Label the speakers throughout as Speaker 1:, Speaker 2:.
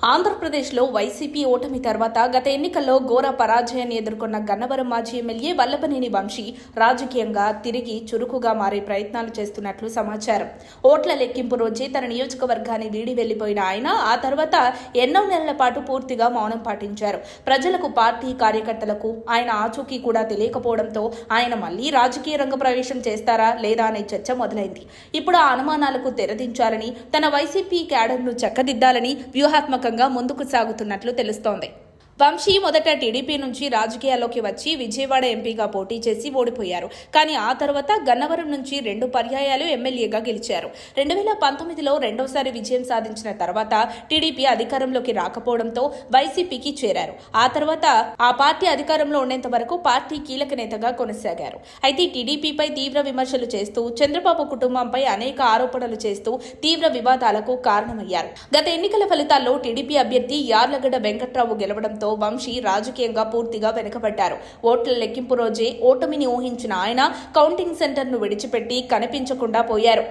Speaker 1: ఆంధ్రప్రదేశ్లో వైసీపీ ఓటమి తర్వాత గత ఎన్నికల్లో ఘోర పరాజయాన్ని ఎదుర్కొన్న గన్నవరం మాజీ ఎమ్మెల్యే వల్లభనేని వంశీ రాజకీయంగా తిరిగి చురుకుగా మారే ప్రయత్నాలు చేస్తున్నట్లు సమాచారం. ఓట్ల లెక్కింపు రోజే తన నియోజకవర్గాన్ని వీడి వెళ్లిపోయిన ఆయన ఆ తర్వాత ఎన్నో నెలల పాటు పూర్తిగా మౌనం పాటించారు. ప్రజలకు, పార్టీ కార్యకర్తలకు ఆయన ఆచూకీ కూడా తెలియకపోవడంతో ఆయన మళ్లీ రాజకీయ రంగ ప్రవేశం చేస్తారా లేదా అనే చర్చ మొదలైంది. ఇప్పుడు ఆ అనుమానాలకు తెరదించాలని, తన వైసీపీ క్యాడర్ను చక్కదిద్దాలని వ్యూహాత్మక ముందుకు సాగుతున్నట్లు తెలుస్తోంది. వంశీ మొదట టీడీపీ నుంచి రాజకీయాల్లోకి వచ్చి విజయవాడ ఎంపీగా పోటీ చేసి ఓడిపోయారు. కానీ ఆ తర్వాత గన్నవరం నుంచి 2 పర్యాయాలు ఎమ్మెల్యేగా గెలిచారు. 2019లో రెండోసారి విజయం సాధించిన తర్వాత టీడీపీ అధికారంలోకి రాకపోవడంతో వైసీపీకి చేరారు. ఆ తర్వాత ఆ పార్టీ అధికారంలో ఉండేంత వరకు పార్టీ కీలక నేతగా కొనసాగారు. అయితే టీడీపీపై తీవ్ర విమర్శలు చేస్తూ, చంద్రబాబు కుటుంబంపై అనేక ఆరోపణలు చేస్తూ తీవ్ర వివాదాలకు కారణమయ్యారు. గత ఎన్నికల ఫలితాల్లో టీడీపీ అభ్యర్థి యార్లగడ్డ వెంకట్రావు గెలవడంతో వంశీ రాజకీయంగా పూర్తిగా వెనుకబడ్డారు. ఓట్ల లెక్కింపు రోజే ఓటమిని ఊహించిన ఆయన కౌంటింగ్ సెంటర్ను విడిచిపెట్టి కనిపించకుండా పోయారు.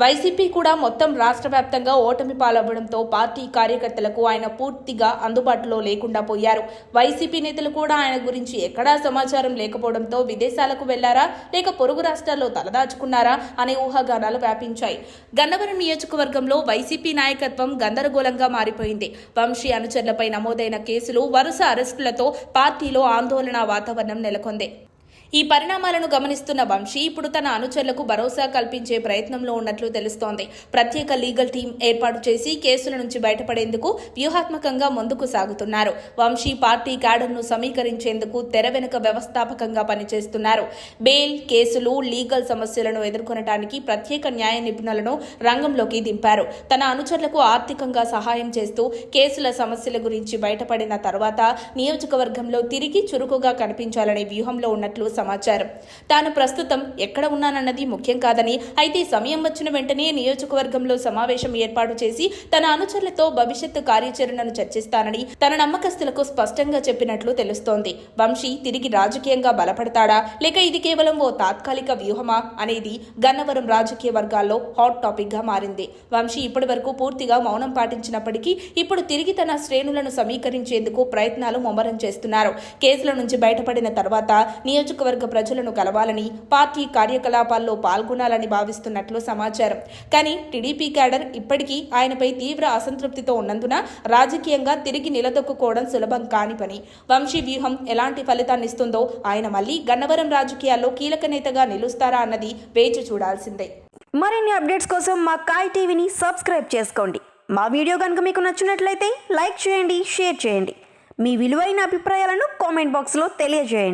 Speaker 1: వైసీపీ కూడా మొత్తం రాష్ట్ర వ్యాప్తంగా ఓటమి పాలవ్వడంతో పార్టీ కార్యకర్తలకు ఆయన పూర్తిగా అందుబాటులో లేకుండా పోయారు. వైసీపీ నేతలు కూడా ఆయన గురించి ఎక్కడా సమాచారం లేకపోవడంతో విదేశాలకు వెళ్లారా లేక పొరుగు రాష్ట్రాల్లో తలదాచుకున్నారా అనే ఊహాగానాలు వ్యాపించాయి. గన్నవరం నియోజకవర్గంలో వైసీపీ నాయకత్వం గందరగోళంగా మారిపోయింది. వంశీ అనుచరులపై నమోదైన కేసులు, వరుస అరెస్టులతో పార్టీలో ఆందోళన వాతావరణం నెలకొంది. ఈ పరిణామాలను గమనిస్తున్న వంశీ ఇప్పుడు తన అనుచరులకు భరోసా కల్పించే ప్రయత్నంలో ఉన్నట్లు తెలుస్తోంది. ప్రత్యేక లీగల్ టీం ఏర్పాటు చేసి కేసుల నుంచి బయటపడేందుకు వ్యూహాత్మకంగా ముందుకు సాగుతున్నారు. వంశీ పార్టీ క్యాడర్ను సమీకరించేందుకు తెర వెనుక వ్యవస్థాపకంగా పనిచేస్తున్నారు. బెయిల్, కేసులు, లీగల్ సమస్యలను ఎదుర్కొనడానికి ప్రత్యేక న్యాయ నిపుణులను రంగంలోకి దింపారు. తన అనుచరులకు ఆర్థికంగా సహాయం చేస్తూ కేసుల సమస్యల గురించి బయటపడిన తర్వాత నియోజకవర్గంలో తిరిగి చురుకుగా కనిపించాలనే వ్యూహంలో ఉన్నట్లు సమాచారం. తాను ప్రస్తుతం ఎక్కడ ఉన్నానన్నది ముఖ్యం కాదని, అయితే సమయం వచ్చిన వెంటనే నియోజకవర్గంలో సమావేశం ఏర్పాటు చేసి తన అనుచరులతో భవిష్యత్తు కార్యాచరణను చర్చిస్తానని తన నమ్మకస్తులకు స్పష్టంగా చెప్పినట్లు తెలుస్తోంది. వంశీ తిరిగి రాజకీయంగా బలపడతాడా లేక ఇది కేవలం ఓ తాత్కాలిక వ్యూహమా అనేది గన్నవరం రాజకీయ వర్గాల్లో హాట్ టాపిక్ గా మారింది. వంశీ ఇప్పటి వరకు పూర్తిగా మౌనం పాటించినప్పటికీ ఇప్పుడు తిరిగి తన శ్రేణులను సమీకరించేందుకు ప్రయత్నాలు ముమ్మరం చేస్తున్నారు. కేసుల నుంచి బయటపడిన తర్వాత నియోజకవర్గ ప్రజలను కలవాలని, పార్టీ కార్యకలాపాల్లో పాల్గొనాలని భావిస్తున్నట్లు సమాచారం. కానీ టీడీపీ క్యాడర్ ఇప్పటికీ ఆయనపై తీవ్ర అసంతృప్తితో ఉన్నందున రాజకీయంగా తిరిగి నిలదొక్కుకోవడం సులభం కాని పని. వంశీ వ్యూహం ఎలాంటి ఫలితాన్నిస్తుందో, ఆయన మళ్లీ గన్నవరం రాజకీయాల్లో కీలక నేతగా నిలుస్తారా అన్నది వేచి చూడాల్సిందే.
Speaker 2: మరిన్ని అప్డేట్స్ కోసం మా కాయ్ టీవీని సబ్స్క్రైబ్ చేసుకోండి. మా వీడియో కనుక మీకు నచ్చినట్లయితే లైక్ చేయండి, షేర్ చేయండి. మీ విలువైన అభిప్రాయాలను కామెంట్ బాక్స్లో తెలియజేయండి.